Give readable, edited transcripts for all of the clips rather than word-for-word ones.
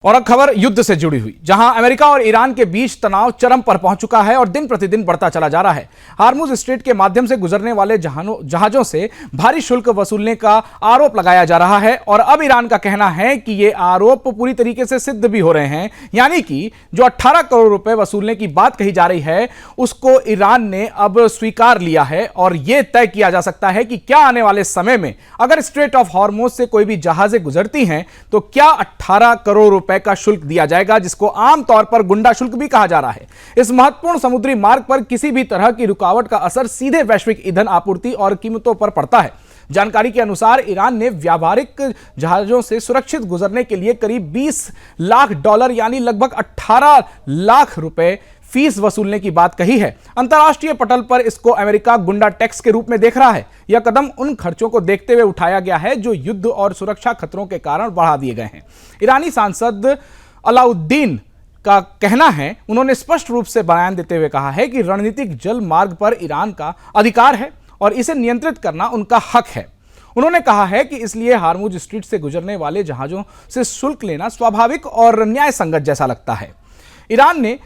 और अब खबर युद्ध से जुड़ी हुई, जहां अमेरिका और ईरान के बीच तनाव चरम पर पहुंच चुका है और दिन प्रतिदिन बढ़ता चला जा रहा है। हार्मुज स्ट्रेट के माध्यम से गुजरने वाले जहाजों से भारी शुल्क वसूलने का आरोप लगाया जा रहा है और अब ईरान का कहना है कि ये आरोप पूरी तरीके से सिद्ध भी हो रहे हैं, यानी कि जो 18 करोड़ रुपए वसूलने की बात कही जा रही है उसको ईरान ने अब स्वीकार लिया है और यह तय किया जा सकता है कि क्या आने वाले समय में अगर स्ट्रेट ऑफ हार्मुज से कोई भी जहाजें गुजरती हैं तो क्या 18 करोड़ रुपए का शुल्क दिया जाएगा, जिसको आमतौर पर गुंडा शुल्क भी कहा जा रहा है। इस महत्वपूर्ण समुद्री मार्ग पर किसी भी तरह की रुकावट का असर सीधे वैश्विक ईंधन आपूर्ति और कीमतों पर पड़ता है। जानकारी के अनुसार ईरान ने व्यावहारिक जहाजों से सुरक्षित गुजरने के लिए करीब $20 लाख यानी लगभग 18 लाख रुपए फीस वसूलने की बात कही है। अंतर्राष्ट्रीय पटल पर इसको अमेरिका गुंडा टैक्स के रूप में देख रहा है। यह कदम उन खर्चों को देखते हुए उठाया गया है जो युद्ध और सुरक्षा खतरों के कारण बढ़ा दिए गए हैं। ईरानी सांसद अलाउद्दीन का कहना है, उन्होंने स्पष्ट रूप से बयान देते हुए कहा है कि रणनीतिक जल मार्ग पर ईरान का अधिकार है और इसे नियंत्रित करना उनका हक है। उन्होंने कहा है कि इसलिए हार्मुज स्ट्रीट से गुजरने वाले जहाजों से शुल्क लेना स्वाभाविक और न्याय संगत जैसा लगता है। ईरान ने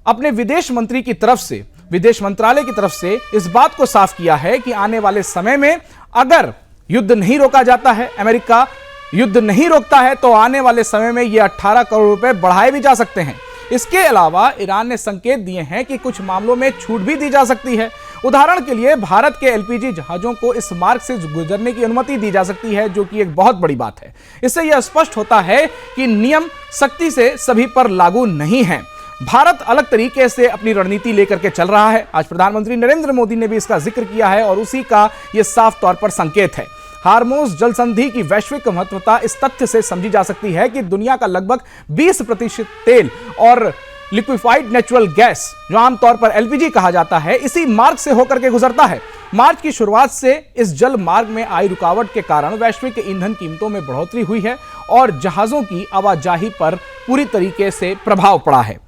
अपने विदेश मंत्रालय की तरफ से इस बात को साफ किया है कि आने वाले समय में अगर युद्ध नहीं रोका जाता है, अमेरिका युद्ध नहीं रोकता है, तो आने वाले समय में ये 18 करोड़ रुपए बढ़ाए भी जा सकते हैं। इसके अलावा ईरान ने संकेत दिए हैं कि कुछ मामलों में छूट भी दी जा सकती है। उदाहरण के लिए भारत के एलपीजी जहाजों को इस मार्ग से गुजरने की अनुमति दी जा सकती है, जो कि एक बहुत बड़ी बात है। इससे यह स्पष्ट होता है कि नियम सख्ती से सभी पर लागू नहीं है। भारत अलग तरीके से अपनी रणनीति लेकर के चल रहा है। आज प्रधानमंत्री नरेंद्र मोदी ने भी इसका जिक्र किया है और उसी का यह साफ तौर पर संकेत है। हार्मुज जल संधि की वैश्विक महत्वता इस तथ्य से समझी जा सकती है कि दुनिया का लगभग 20% तेल और लिक्विफाइड नेचुरल गैस, जो आमतौर पर एलपीजी कहा जाता है, इसी मार्ग से होकर के गुजरता है। मार्च की शुरुआत से इस जल मार्ग में आई रुकावट के कारण वैश्विक ईंधन कीमतों में बढ़ोतरी हुई है और जहाजों की आवाजाही पर पूरी तरीके से प्रभाव पड़ा है।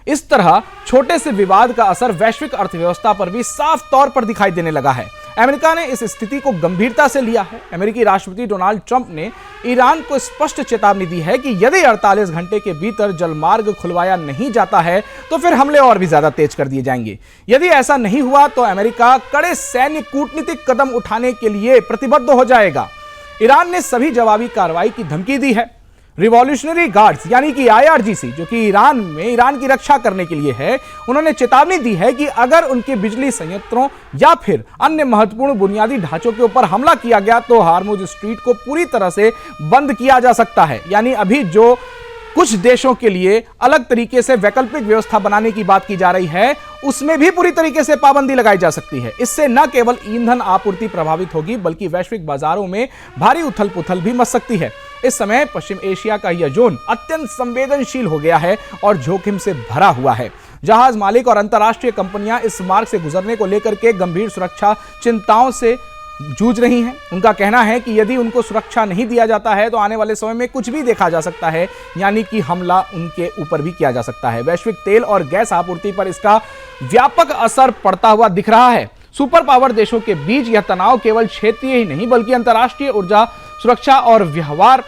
इस तरह छोटे से विवाद का असर वैश्विक अर्थव्यवस्था पर भी साफ तौर पर दिखाई देने लगा है। अमेरिका ने इस स्थिति को गंभीरता से लिया है। अमेरिकी राष्ट्रपति डोनाल्ड ट्रंप ने ईरान को स्पष्ट चेतावनी दी है कि यदि 48 घंटे के भीतर जलमार्ग खुलवाया नहीं जाता है तो फिर हमले और भी ज्यादा तेज कर दिए जाएंगे। यदि ऐसा नहीं हुआ तो अमेरिका कड़े सैन्य कूटनीतिक कदम उठाने के लिए प्रतिबद्ध हो जाएगा। ईरान ने सभी जवाबी कार्रवाई की धमकी दी है। रिवॉल्यूशनरी गार्ड्स यानी कि IRGC, जो कि ईरान की रक्षा करने के लिए है, उन्होंने चेतावनी दी है कि अगर उनके बिजली संयंत्रों या फिर अन्य महत्वपूर्ण बुनियादी ढांचों के ऊपर हमला किया गया तो हार्मुज स्ट्रीट को पूरी तरह से बंद किया जा सकता है। यानी अभी जो कुछ देशों के लिए अलग तरीके से वैकल्पिक व्यवस्था बनाने की बात की जा रही है, उसमें भी पूरी तरीके से पाबंदी लगाई जा सकती है। इससे न केवल ईंधन आपूर्ति प्रभावित होगी बल्कि वैश्विक बाजारों में भारी उथल पुथल भी मच सकती है। इस समय पश्चिम एशिया का यह जोन अत्यंत संवेदनशील हो गया है और जोखिम से भरा हुआ है। जहाज मालिक और अंतर्राष्ट्रीय कंपनियां इस मार्ग से गुजरने को लेकर के गंभीर सुरक्षा चिंताओं से जूझ रही हैं। उनका कहना है कि यदि उनको सुरक्षा नहीं दिया जाता है तो आने वाले समय में कुछ भी देखा जा सकता है, यानी कि हमला उनके ऊपर भी किया जा सकता है। वैश्विक तेल और गैस आपूर्ति पर इसका व्यापक असर पड़ता हुआ दिख रहा है। सुपर पावर देशों के बीच यह तनाव केवल क्षेत्रीय ही नहीं बल्कि अंतर्राष्ट्रीय ऊर्जा सुरक्षा और व्यवहार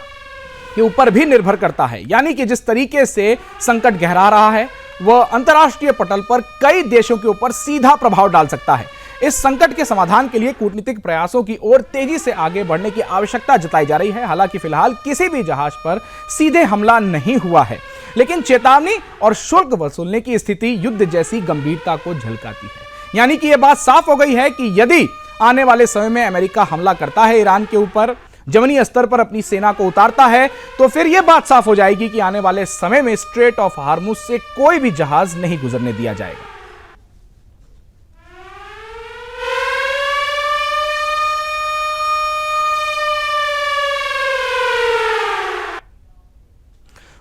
के ऊपर भी निर्भर करता है। यानी कि जिस तरीके से संकट गहरा रहा है वह अंतर्राष्ट्रीय पटल पर कई देशों के ऊपर सीधा प्रभाव डाल सकता है। इस संकट के समाधान के लिए कूटनीतिक प्रयासों की ओर तेजी से आगे बढ़ने की आवश्यकता जताई जा रही है। हालांकि फिलहाल किसी भी जहाज पर सीधे हमला नहीं हुआ है, लेकिन चेतावनी और शुल्क वसूलने की स्थिति युद्ध जैसी गंभीरता को झलकाती है। यानी कि यह बात साफ हो गई है कि यदि आने वाले समय में अमेरिका हमला करता है, ईरान के ऊपर जमीनी स्तर पर अपनी सेना को उतारता है, तो फिर यह बात साफ हो जाएगी कि आने वाले समय में स्ट्रेट ऑफ हार्मुज से कोई भी जहाज नहीं गुजरने दिया जाएगा।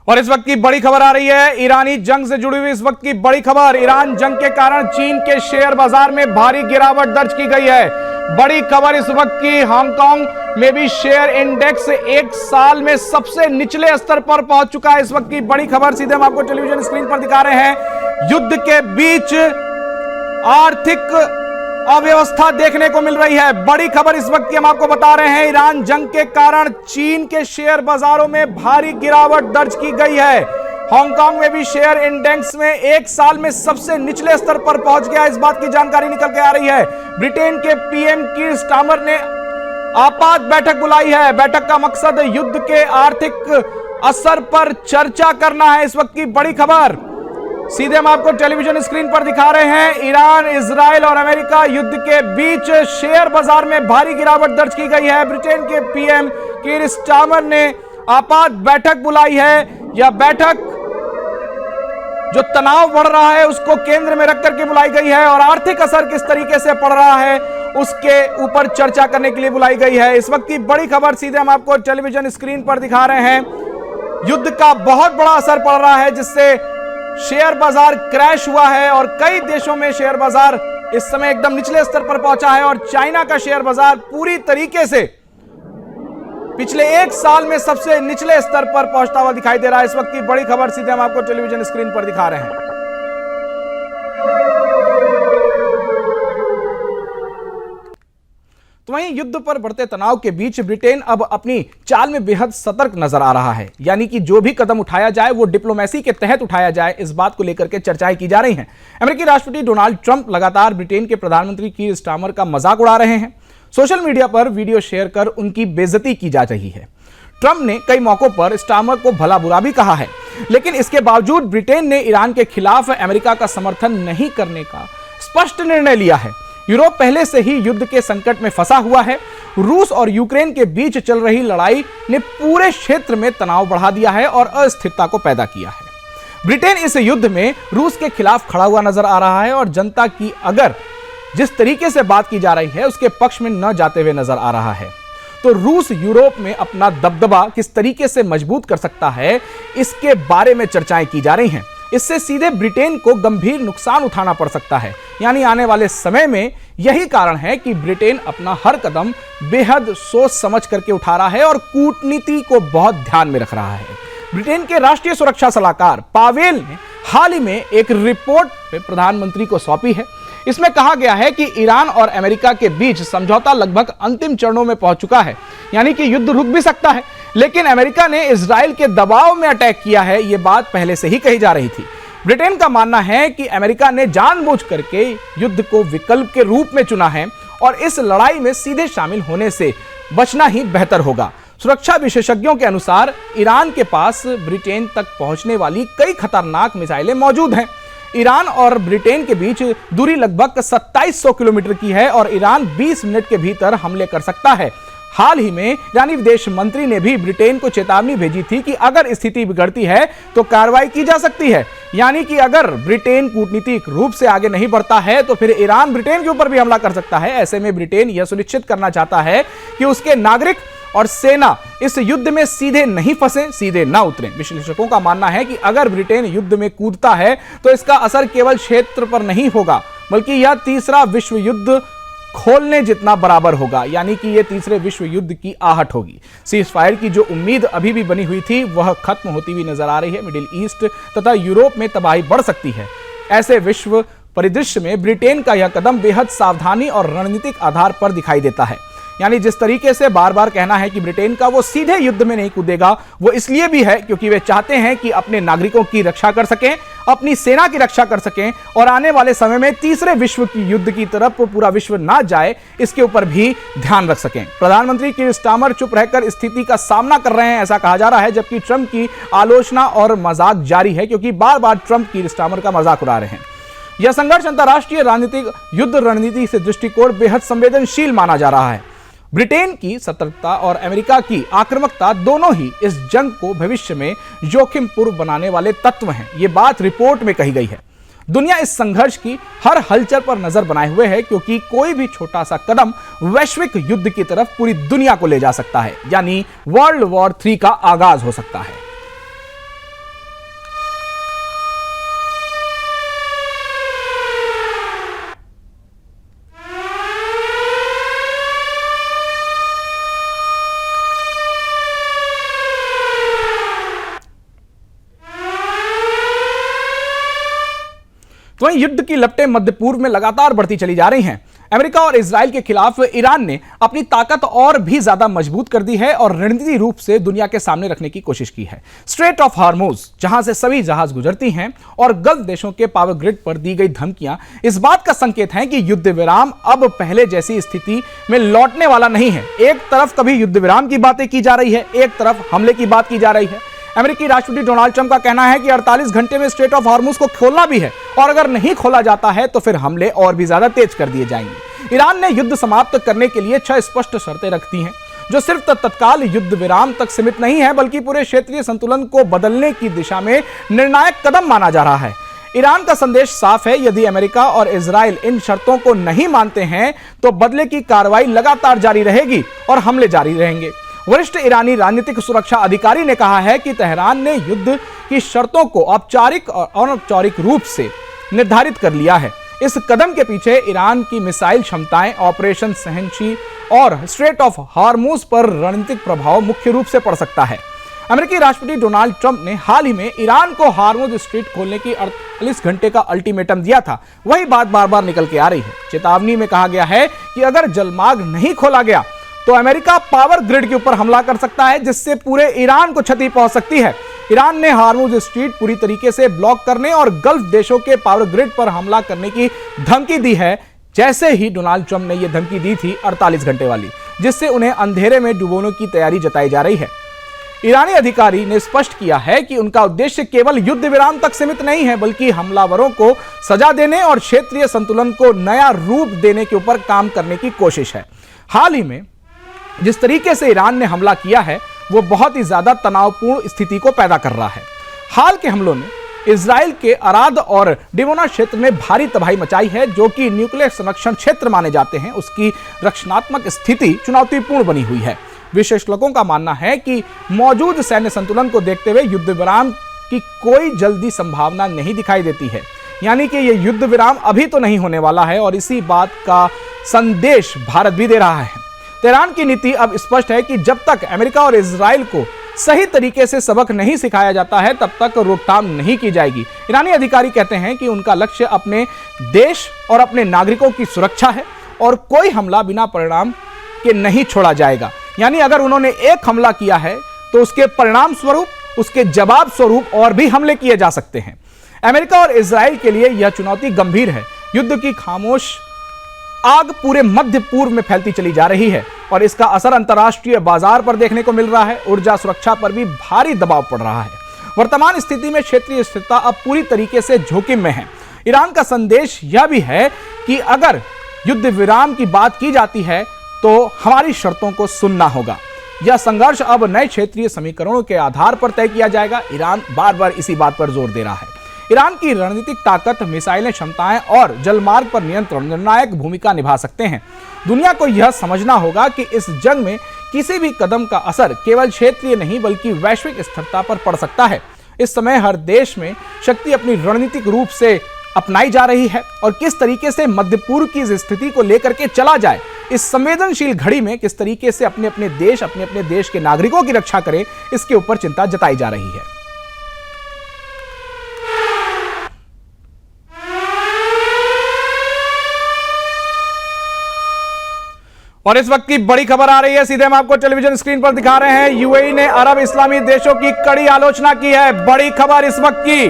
और इस वक्त की बड़ी खबर आ रही है, ईरानी जंग से जुड़ी हुई इस वक्त की बड़ी खबर। ईरान जंग के कारण चीन के शेयर बाजार में भारी गिरावट दर्ज की गई है। बड़ी खबर इस वक्त की, हांगकांग में भी शेयर इंडेक्स एक साल में सबसे निचले स्तर पर पहुंच चुका है। इस वक्त की बड़ी खबर सीधे हम आपको टेलीविजन स्क्रीन पर दिखा रहे हैं। युद्ध के बीच आर्थिक अव्यवस्था देखने को मिल रही है। बड़ी खबर इस वक्त की हम आपको बता रहे हैं, ईरान जंग के कारण चीन के शेयर बाजारों में भारी गिरावट दर्ज की गई है। हांगकांग में भी शेयर इंडेक्स में एक साल में सबसे निचले स्तर पर पहुंच गया, इस बात की जानकारी निकल के आ रही है। ब्रिटेन के पीएम कीर स्टारमर ने आपात बैठक बुलाई है। बैठक का मकसद युद्ध के आर्थिक असर पर चर्चा करना है। इस वक्त की बड़ी खबर सीधे हम आपको टेलीविजन स्क्रीन पर दिखा रहे हैं। ईरान, इजराइल और अमेरिका युद्ध के बीच शेयर बाजार में भारी गिरावट दर्ज की गई है। ब्रिटेन के पीएम कीर स्टारमर ने आपात बैठक बुलाई है। यह बैठक जो तनाव बढ़ रहा है उसको केंद्र में रख करके बुलाई गई है और आर्थिक असर किस तरीके से पड़ रहा है उसके ऊपर चर्चा करने के लिए बुलाई गई है। इस वक्त की बड़ी खबर सीधे हम आपको टेलीविजन स्क्रीन पर दिखा रहे हैं। युद्ध का बहुत बड़ा असर पड़ रहा है जिससे शेयर बाजार क्रैश हुआ है और कई देशों में शेयर बाजार इस समय एकदम निचले स्तर पर पहुंचा है और चाइना का शेयर बाजार पूरी तरीके से पिछले एक साल में सबसे निचले स्तर पर पहुंचता हुआ दिखाई दे रहा है। इस वक्त की बड़ी खबर सीधे हम आपको टेलीविजन स्क्रीन पर दिखा रहे हैं। तो वहीं युद्ध पर बढ़ते तनाव के बीच ब्रिटेन अब अपनी चाल में बेहद सतर्क नजर आ रहा है, यानी कि जो भी कदम उठाया जाए वो डिप्लोमेसी के तहत उठाया जाए, इस बात को लेकर के चर्चाएं की जा रही हैं। अमेरिकी राष्ट्रपति डोनाल्ड ट्रंप लगातार ब्रिटेन के प्रधानमंत्री कीर स्टारमर का मजाक उड़ा रहे हैं। सोशल मीडिया पर वीडियो शेयर कर उनकी बेइज्जती की जा रही है। ट्रंप ने कई मौकों पर स्टारमर को भला बुरा भी कहा है, लेकिन इसके बावजूद ब्रिटेन ने ईरान के खिलाफ अमेरिका का समर्थन नहीं करने का स्पष्ट निर्णय लिया है। यूरोप पहले से ही युद्ध के संकट में फंसा हुआ है। रूस और यूक्रेन के बीच चल रही लड़ाई ने पूरे क्षेत्र में तनाव बढ़ा दिया है और अस्थिरता को पैदा किया है। ब्रिटेन इस युद्ध में रूस के खिलाफ खड़ा हुआ नजर आ रहा है और जनता की अगर जिस तरीके से बात की जा रही है उसके पक्ष में न जाते हुए नजर आ रहा है। तो रूस यूरोप में अपना दबदबा किस तरीके से मजबूत कर सकता है, इसके बारे में चर्चाएं की जा रही हैं। इससे सीधे ब्रिटेन को गंभीर नुकसान उठाना पड़ सकता है, यानी आने वाले समय में यही कारण है कि ब्रिटेन अपना हर कदम बेहद सोच समझ करके उठा रहा है और कूटनीति को बहुत ध्यान में रख रहा है। ब्रिटेन के राष्ट्रीय सुरक्षा सलाहकार पावेल ने हाल ही में एक रिपोर्ट प्रधानमंत्री को सौंपी है। इसमें कहा गया है कि ईरान और अमेरिका के बीच समझौता लगभग अंतिम चरणों में पहुंच चुका है, यानी कि युद्ध रुक भी सकता है, लेकिन अमेरिका ने इजराइल के दबाव में अटैक किया है, यह बात पहले से ही कही जा रही थी। ब्रिटेन का मानना है कि अमेरिका ने जानबूझ करके युद्ध को विकल्प के रूप में चुना है और इस लड़ाई में सीधे शामिल होने से बचना ही बेहतर होगा। सुरक्षा विशेषज्ञों के अनुसार ईरान के पास ब्रिटेन तक पहुंचने वाली कई खतरनाक मिसाइलें मौजूद हैं। ईरान और ब्रिटेन के बीच दूरी लगभग 2700 किलोमीटर की है और ईरान 20 मिनट के भीतर हमले कर सकता है। हाल ही में ईरानी विदेश मंत्री ने भी ब्रिटेन को चेतावनी भेजी थी कि अगर स्थिति बिगड़ती है तो कार्रवाई की जा सकती है, यानी कि अगर ब्रिटेन कूटनीतिक रूप से आगे नहीं बढ़ता है तो फिर ईरान ब्रिटेन के ऊपर भी हमला कर सकता है। ऐसे में ब्रिटेन यह सुनिश्चित करना चाहता है कि उसके नागरिक और सेना इस युद्ध में सीधे नहीं फंसे, सीधे ना उतरें। विश्लेषकों का मानना है कि अगर ब्रिटेन युद्ध में कूदता है तो इसका असर केवल क्षेत्र पर नहीं होगा, बल्कि यह तीसरा विश्व युद्ध खोलने जितना बराबर होगा, यानी कि यह तीसरे विश्व युद्ध की आहट होगी। सीज फायर की जो उम्मीद अभी भी बनी हुई थी वह खत्म होती हुई नजर आ रही है। मिडिल ईस्ट तथा यूरोप में तबाही बढ़ सकती है। ऐसे विश्व परिदृश्य में ब्रिटेन का यह कदम बेहद सावधानी और रणनीतिक आधार पर दिखाई देता है। यानी जिस तरीके से बार बार कहना है कि ब्रिटेन का वो सीधे युद्ध में नहीं कूदेगा, वो इसलिए भी है क्योंकि वे चाहते हैं कि अपने नागरिकों की रक्षा कर सकें, अपनी सेना की रक्षा कर सकें और आने वाले समय में तीसरे विश्व की युद्ध की तरफ पूरा विश्व ना जाए, इसके ऊपर भी ध्यान रख सकें। प्रधानमंत्री कीर स्टारमर चुप रहकर स्थिति का सामना कर रहे हैं, ऐसा कहा जा रहा है, जबकि ट्रंप की आलोचना और मजाक जारी है, क्योंकि बार बार ट्रंप कीर स्टारमर का मजाक उड़ा रहे हैं। यह संघर्ष अंतरराष्ट्रीय राजनीतिक युद्ध रणनीति से दृष्टिकोण बेहद संवेदनशील माना जा रहा है। ब्रिटेन की सतर्कता और अमेरिका की आक्रामकता दोनों ही इस जंग को भविष्य में जोखिमपूर्ण बनाने वाले तत्व हैं, ये बात रिपोर्ट में कही गई है। दुनिया इस संघर्ष की हर हलचल पर नजर बनाए हुए है, क्योंकि कोई भी छोटा सा कदम वैश्विक युद्ध की तरफ पूरी दुनिया को ले जा सकता है, यानी वर्ल्ड वॉर 3 का आगाज हो सकता है। वहीं युद्ध की लपटें मध्य पूर्व में लगातार बढ़ती चली जा रही हैं। अमेरिका और इजराइल के खिलाफ ईरान ने अपनी ताकत और भी ज्यादा मजबूत कर दी है और रणनीतिक रूप से दुनिया के सामने रखने की कोशिश की है। स्ट्रेट ऑफ हार्मोज, जहां से सभी जहाज गुजरती हैं, और गल्फ देशों के पावर ग्रिड पर दी गई धमकियां इस बात का संकेत हैं कि युद्ध विराम अब पहले जैसी स्थिति में लौटने वाला नहीं है। एक तरफ कभी युद्ध विराम की बातें की जा रही है, एक तरफ हमले की बात की जा रही है। अमेरिकी राष्ट्रपति डोनाल्ड ट्रंप का कहना है कि 48 घंटे में स्ट्रेट ऑफ हार्मूज को खोलना भी है और अगर नहीं खोला जाता है तो फिर हमले और भी ज्यादा तेज कर दिए जाएंगे। ईरान ने युद्ध समाप्त करने के लिए 6 स्पष्ट शर्तें रखती हैं, जो सिर्फ तत्काल युद्ध विराम तक सीमित नहीं है बल्कि पूरे क्षेत्रीय संतुलन को बदलने की दिशा में निर्णायक कदम माना जा रहा है। ईरान का संदेश साफ है, यदि अमेरिका और इजराइल इन शर्तों को नहीं मानते हैं तो बदले की कार्रवाई लगातार जारी रहेगी और हमले जारी रहेंगे। वरिष्ठ ईरानी राजनीतिक सुरक्षा अधिकारी ने कहा है कि तेहरान ने युद्ध की शर्तों को औपचारिक और अनौपचारिक रूप से निर्धारित कर लिया है। इस कदम के पीछे ईरान की मिसाइल क्षमताएं, ऑपरेशन सहनशील और स्ट्रेट ऑफ हार्मूज पर रणनीतिक प्रभाव मुख्य रूप से पड़ सकता है। अमेरिकी राष्ट्रपति डोनाल्ड ट्रंप ने हाल ही में ईरान को हार्मूज स्ट्रेट खोलने की 48 घंटे का अल्टीमेटम दिया था। वही बात बार बार निकल के आ रही है। चेतावनी में कहा गया है कि अगर जलमार्ग नहीं खोला गया तो अमेरिका पावर ग्रिड के ऊपर हमला कर सकता है, जिससे पूरे ईरान को क्षति पहुंच सकती है। ईरान ने हार्मूज स्ट्रीट पूरी तरीके से ब्लॉक करने और गल्फ देशों के पावर ग्रिड पर हमला करने की धमकी दी है, जैसे ही डोनाल्ड ट्रंप ने यह धमकी दी थी 48 घंटे वाली, जिससे उन्हें अंधेरे में डुबोने की तैयारी जताई जा रही है। ईरानी अधिकारी ने स्पष्ट किया है कि उनका उद्देश्य केवल युद्ध विराम तक सीमित नहीं है, बल्कि हमलावरों को सजा देने और क्षेत्रीय संतुलन को नया रूप देने के ऊपर काम करने की कोशिश है। हाल ही में जिस तरीके से ईरान ने हमला किया है वो बहुत ही ज्यादा तनावपूर्ण स्थिति को पैदा कर रहा है। हाल के हमलों ने इजराइल के अराद और डिमोना क्षेत्र में भारी तबाही मचाई है, जो कि न्यूक्लियर संरक्षण क्षेत्र माने जाते हैं। उसकी रक्षणात्मक स्थिति चुनौतीपूर्ण बनी हुई है। विशेषज्ञों का मानना है कि मौजूद सैन्य संतुलन को देखते हुए युद्ध विराम की कोई जल्दी संभावना नहीं दिखाई देती है, यानी कि यह युद्ध विराम अभी तो नहीं होने वाला है और इसी बात का संदेश भारत भी दे रहा है। तेहरान की नीति अब स्पष्ट है कि जब तक अमेरिका और इजराइल को सही तरीके से सबक नहीं सिखाया जाता है तब तक रोकथाम नहीं की जाएगी। ईरानी अधिकारी कहते हैं कि उनका लक्ष्य अपने देश और अपने नागरिकों की सुरक्षा है और कोई हमला बिना परिणाम के नहीं छोड़ा जाएगा। यानी अगर उन्होंने एक हमला किया है तो उसके परिणाम स्वरूप, उसके जवाब स्वरूप और भी हमले किए जा सकते हैं। अमेरिका और इजराइल के लिए यह चुनौती गंभीर है। युद्ध की खामोश आग पूरे मध्य पूर्व में फैलती चली जा रही है और इसका असर अंतर्राष्ट्रीय बाजार पर देखने को मिल रहा है। ऊर्जा सुरक्षा पर भी भारी दबाव पड़ रहा है। वर्तमान स्थिति में क्षेत्रीय स्थिरता अब पूरी तरीके से जोखिम में है। ईरान का संदेश यह भी है कि अगर युद्ध विराम की बात की जाती है तो हमारी शर्तों को सुनना होगा। यह संघर्ष अब नए क्षेत्रीय समीकरणों के आधार पर तय किया जाएगा। ईरान बार बार इसी बात पर जोर दे रहा है। ईरान की रणनीतिक ताकत, मिसाइलें, क्षमताएं और जलमार्ग पर नियंत्रण निर्णायक भूमिका निभा सकते हैं। दुनिया को यह समझना होगा कि इस जंग में किसी भी कदम का असर केवल क्षेत्रीय नहीं बल्कि वैश्विक स्थिरता पर पड़ सकता है। इस समय हर देश में शक्ति अपनी रणनीतिक रूप से अपनाई जा रही है और किस तरीके से मध्य पूर्व की इस स्थिति को लेकर के चला जाए, इस संवेदनशील घड़ी में किस तरीके से अपने अपने देश के नागरिकों की रक्षा करे, इसके ऊपर चिंता जताई जा रही है। और इस वक्त की बड़ी खबर आ रही है, सीधे हम आपको टेलीविजन स्क्रीन पर दिखा रहे हैं। यूएई ने अरब इस्लामी देशों की कड़ी आलोचना की है। बड़ी खबर इस वक्त की,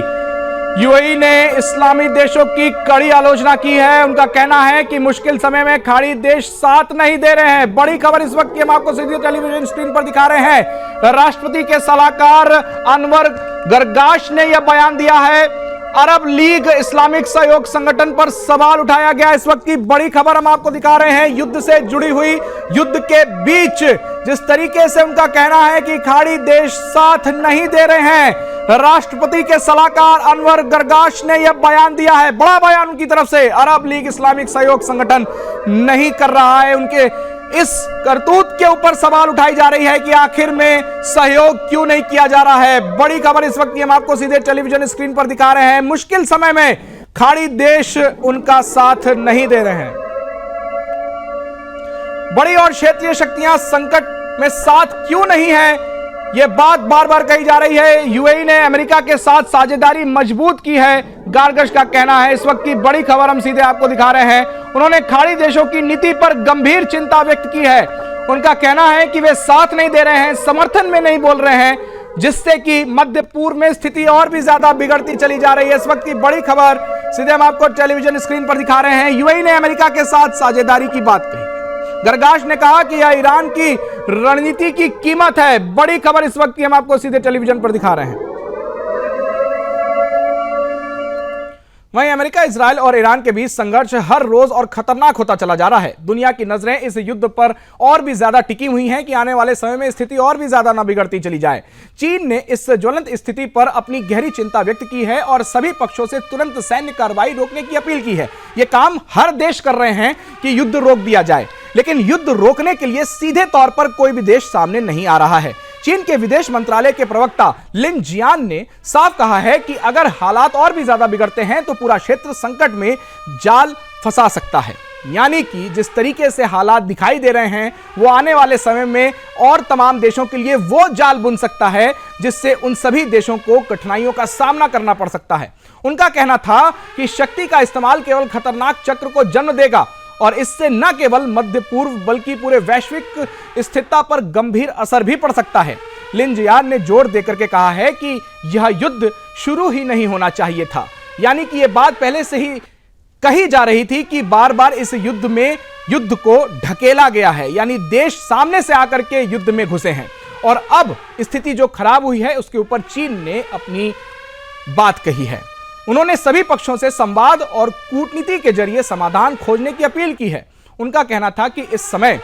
यूएई ने इस्लामी देशों की कड़ी आलोचना की है। उनका कहना है कि मुश्किल समय में खाड़ी देश साथ नहीं दे रहे हैं। बड़ी खबर इस वक्त की हम आपको सीधे टेलीविजन स्क्रीन पर दिखा रहे हैं। राष्ट्रपति के सलाहकार अनवर गरगाश ने यह बयान दिया है। अरब लीग इस्लामिक सहयोग संगठन पर सवाल उठाया गया। इस वक्त की बड़ी खबर हम आपको दिखा रहे हैं। युद्ध से जुड़ी हुई, युद्ध के बीच जिस तरीके से उनका कहना है कि खाड़ी देश साथ नहीं दे रहे हैं, राष्ट्रपति के सलाहकार अनवर गरगाश ने यह बयान दिया है। बड़ा बयान उनकी तरफ से। अरब लीग इस्लामिक सहयोग संगठन नहीं कर रहा है। उनके इस करतूत के ऊपर सवाल उठाई जा रही है कि आखिर में सहयोग क्यों नहीं किया जा रहा है। बड़ी खबर इस वक्त हम आपको सीधे टेलीविजन स्क्रीन पर दिखा रहे हैं। मुश्किल समय में खाड़ी देश उनका साथ नहीं दे रहे हैं। बड़ी और क्षेत्रीय शक्तियां संकट में साथ क्यों नहीं है, ये बात बार बार कही जा रही है। यूएई ने अमेरिका के साथ साझेदारी मजबूत की है, गार्गश का कहना है। इस वक्त की बड़ी खबर हम सीधे आपको दिखा रहे हैं। उन्होंने खाड़ी देशों की नीति पर गंभीर चिंता व्यक्त की है। उनका कहना है कि वे साथ नहीं दे रहे हैं, समर्थन में नहीं बोल रहे हैं, जिससे कि मध्य पूर्व में स्थिति और भी ज्यादा बिगड़ती चली जा रही है। इस वक्त की बड़ी खबर सीधे हम आपको टेलीविजन स्क्रीन पर दिखा रहे हैं। यूएई ने अमेरिका के साथ साझेदारी की बात कही। गार्गश ने कहा कि यह ईरान की रणनीति की कीमत है। बड़ी खबर इस वक्त की हम आपको सीधे टेलीविजन पर दिखा रहे हैं। वहीं अमेरिका, इजराइल और ईरान के बीच संघर्ष हर रोज और खतरनाक होता चला जा रहा है। दुनिया की नजरें इस युद्ध पर और भी ज्यादा टिकी हुई हैं कि आने वाले समय में स्थिति और भी ज्यादा न बिगड़ती चली जाए। चीन ने इस ज्वलंत स्थिति पर अपनी गहरी चिंता व्यक्त की है और सभी पक्षों से तुरंत सैन्य कार्रवाई रोकने की अपील की है। यह काम हर देश कर रहे हैं कि युद्ध रोक दिया जाए, लेकिन युद्ध रोकने के लिए सीधे तौर पर कोई भी देश सामने नहीं आ रहा है। चीन के विदेश मंत्रालय के प्रवक्ता लिन जियान ने साफ कहा है कि अगर हालात और भी ज्यादा बिगड़ते हैं तो पूरा क्षेत्र संकट में जाल फंसा सकता है। यानी कि जिस तरीके से हालात दिखाई दे रहे हैं वो आने वाले समय में और तमाम देशों के लिए वो जाल बुन सकता है जिससे उन सभी देशों को कठिनाइयों का सामना करना पड़ सकता है। उनका कहना था कि शक्ति का इस्तेमाल केवल खतरनाक चक्र को जन्म देगा और इससे न केवल मध्य पूर्व बल्कि पूरे वैश्विक स्थिरता पर गंभीर असर भी पड़ सकता है। लिन जियान ने जोर देकर के कहा है कि यह युद्ध शुरू ही नहीं होना चाहिए था। यानी कि यह बात पहले से ही कही जा रही थी कि बार बार इस युद्ध को ढकेला गया है, यानी देश सामने से आकर के युद्ध में घुसे हैं और अब स्थिति जो खराब हुई है उसके ऊपर चीन ने अपनी बात कही है। उन्होंने सभी पक्षों से संवाद और कूटनीति के जरिए समाधान खोजने की अपील की है। उनका कहना था कि इस समय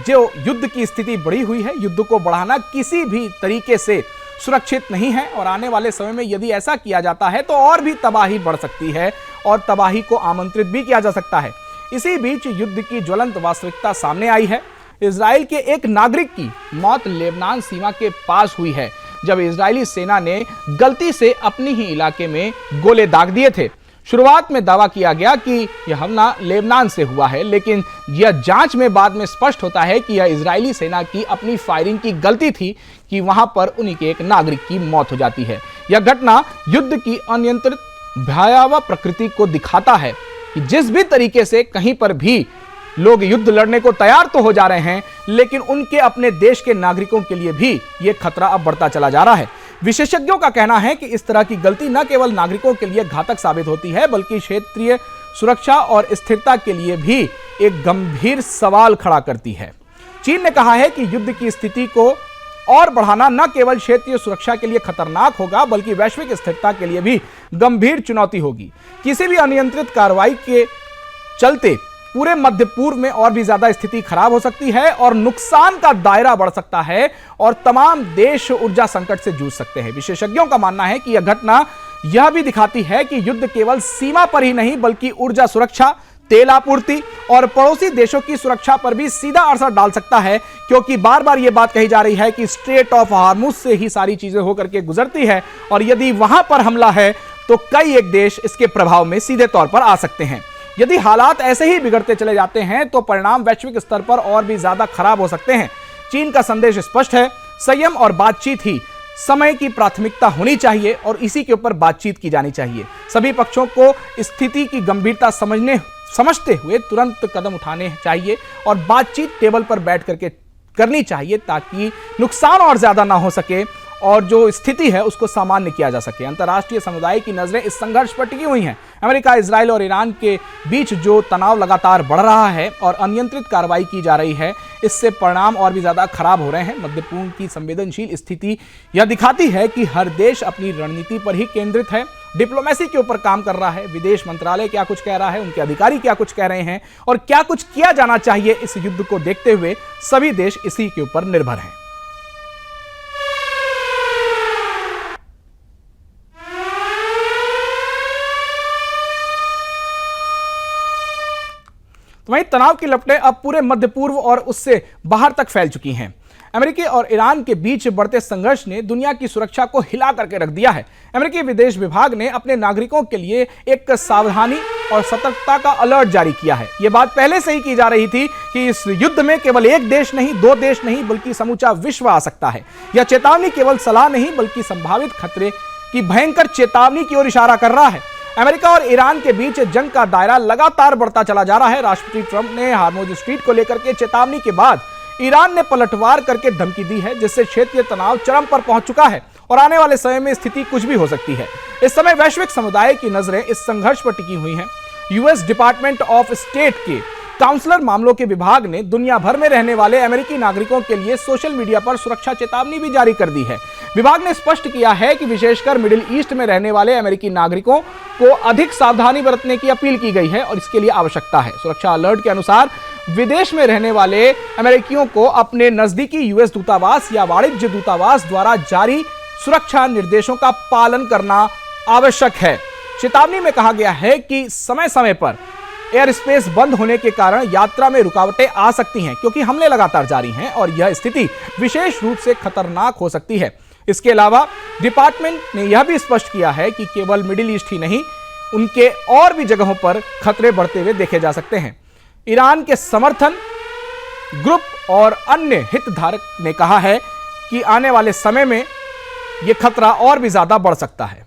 जो युद्ध की स्थिति बढ़ी हुई है, युद्ध को बढ़ाना किसी भी तरीके से सुरक्षित नहीं है और आने वाले समय में यदि ऐसा किया जाता है तो और भी तबाही बढ़ सकती है और तबाही को आमंत्रित भी किया जा सकता है। इसी बीच युद्ध की ज्वलंत वास्तविकता सामने आई है। इजराइल के एक नागरिक की मौत लेबनान सीमा के पास हुई है, जब इजरायली सेना ने गलती से अपनी ही इलाके में गोले दाग दिए थे। शुरुआत में दावा किया गया कि यह हमला लेबनान से हुआ है, लेकिन यह जांच में बाद में स्पष्ट होता है कि यह इजरायली सेना की अपनी फायरिंग की गलती थी कि वहां पर उन्हीं के एक नागरिक की मौत हो जाती है। यह घटना युद्ध की अनियंत्रित भयावह प्रकृति को दिखाता है कि जिस भी तरीके से कहीं पर भी लोग युद्ध लड़ने को तैयार तो हो जा रहे हैं, लेकिन उनके अपने देश के नागरिकों के लिए भी यह खतरा अब बढ़ता चला जा रहा है। विशेषज्ञों का कहना है कि इस तरह की गलती न केवल नागरिकों के लिए घातक साबित होती है, बल्कि क्षेत्रीय सुरक्षा और स्थिरता के लिए भी एक गंभीर सवाल खड़ा करती है। चीन ने कहा है कि युद्ध की स्थिति को और बढ़ाना न केवल क्षेत्रीय सुरक्षा के लिए खतरनाक होगा, बल्कि वैश्विक स्थिरता के लिए भी गंभीर चुनौती होगी। किसी भी अनियंत्रित कार्रवाई के चलते पूरे मध्य पूर्व में और भी ज्यादा स्थिति खराब हो सकती है और नुकसान का दायरा बढ़ सकता है और तमाम देश ऊर्जा संकट से जूझ सकते हैं। विशेषज्ञों का मानना है कि यह घटना यह भी दिखाती है कि युद्ध केवल सीमा पर ही नहीं, बल्कि ऊर्जा सुरक्षा, तेल आपूर्ति और पड़ोसी देशों की सुरक्षा पर भी सीधा असर डाल सकता है, क्योंकि बार बार यह बात कही जा रही है कि स्ट्रेट ऑफ हार्मुज से ही सारी चीजें होकर के गुजरती है और यदि वहां पर हमला है तो कई एक देश इसके प्रभाव में सीधे तौर पर आ सकते हैं। यदि हालात ऐसे ही बिगड़ते चले जाते हैं तो परिणाम वैश्विक स्तर पर और भी ज्यादा खराब हो सकते हैं। चीन का संदेश स्पष्ट है, संयम और बातचीत ही समय की प्राथमिकता होनी चाहिए और इसी के ऊपर बातचीत की जानी चाहिए। सभी पक्षों को स्थिति की गंभीरता समझते हुए तुरंत कदम उठाने चाहिए और बातचीत टेबल पर बैठ करके करनी चाहिए ताकि नुकसान और ज्यादा ना हो सके और जो स्थिति है उसको सामान्य किया जा सके। अंतर्राष्ट्रीय समुदाय की नजरें इस संघर्ष पर टिकी हुई हैं। अमेरिका, इजराइल और ईरान के बीच जो तनाव लगातार बढ़ रहा है और अनियंत्रित कार्रवाई की जा रही है, इससे परिणाम और भी ज्यादा खराब हो रहे हैं। मध्य पूर्व की संवेदनशील स्थिति यह दिखाती है कि हर देश अपनी रणनीति पर ही केंद्रित है, डिप्लोमेसी के ऊपर काम कर रहा है। विदेश मंत्रालय क्या कुछ कह रहा है, उनके अधिकारी क्या कुछ कह रहे हैं और क्या कुछ किया जाना चाहिए, इस युद्ध को देखते हुए सभी देश इसी के ऊपर निर्भर हैं। तो वहीं तनाव की लपटें अब पूरे मध्य पूर्व और उससे बाहर तक फैल चुकी हैं। अमेरिकी और ईरान के बीच बढ़ते संघर्ष ने दुनिया की सुरक्षा को हिला करके रख दिया है। अमेरिकी विदेश विभाग ने अपने नागरिकों के लिए एक सावधानी और सतर्कता का अलर्ट जारी किया है। यह बात पहले से ही की जा रही थी कि इस युद्ध में केवल एक देश नहीं, दो देश नहीं, बल्कि समूचा विश्व आ सकता है। यह चेतावनी केवल सलाह नहीं, बल्कि संभावित खतरे की भयंकर चेतावनी की ओर इशारा कर रहा है। अमेरिका और ईरान के बीच जंग का दायरा लगातार बढ़ता चला जा रहा है। राष्ट्रपति ट्रंप ने हार्मुज स्ट्रीट को लेकर के चेतावनी के बाद ईरान ने पलटवार करके धमकी दी है, जिससे क्षेत्रीय तनाव चरम पर पहुंच चुका है और आने वाले समय में स्थिति कुछ भी हो सकती है। इस समय वैश्विक समुदाय की नजरें इस संघर्ष पर टिकी हुई हैं। यूएस डिपार्टमेंट ऑफ स्टेट के काउंसलर मामलों के विभाग ने दुनिया भर में रहने वाले अमेरिकी नागरिकों के लिए सोशल मीडिया पर सुरक्षा चेतावनी भी जारी कर दी है। विभाग ने स्पष्ट किया है कि विशेषकर मिडिल ईस्ट में रहने वाले अमेरिकी नागरिकों को अधिक सावधानी बरतने की अपील की गई है और इसके लिए आवश्यकता है। सुरक्षा अलर्ट के अनुसार विदेश में रहने वाले अमेरिकियों को अपने नजदीकी यूएस दूतावास या वाणिज्य दूतावास द्वारा जारी सुरक्षा निर्देशों का पालन करना आवश्यक है। चेतावनी में कहा गया है कि समय समय पर एयर स्पेस बंद होने के कारण यात्रा में रुकावटें आ सकती हैं, क्योंकि हमले लगातार जारी हैं और यह स्थिति विशेष रूप से खतरनाक हो सकती है। इसके अलावा डिपार्टमेंट ने यह भी स्पष्ट किया है कि केवल मिडिल ईस्ट ही नहीं, उनके और भी जगहों पर खतरे बढ़ते हुए देखे जा सकते हैं। ईरान के समर्थन ग्रुप और अन्य हितधारक ने कहा है कि आने वाले समय में यह खतरा और भी ज्यादा बढ़ सकता है।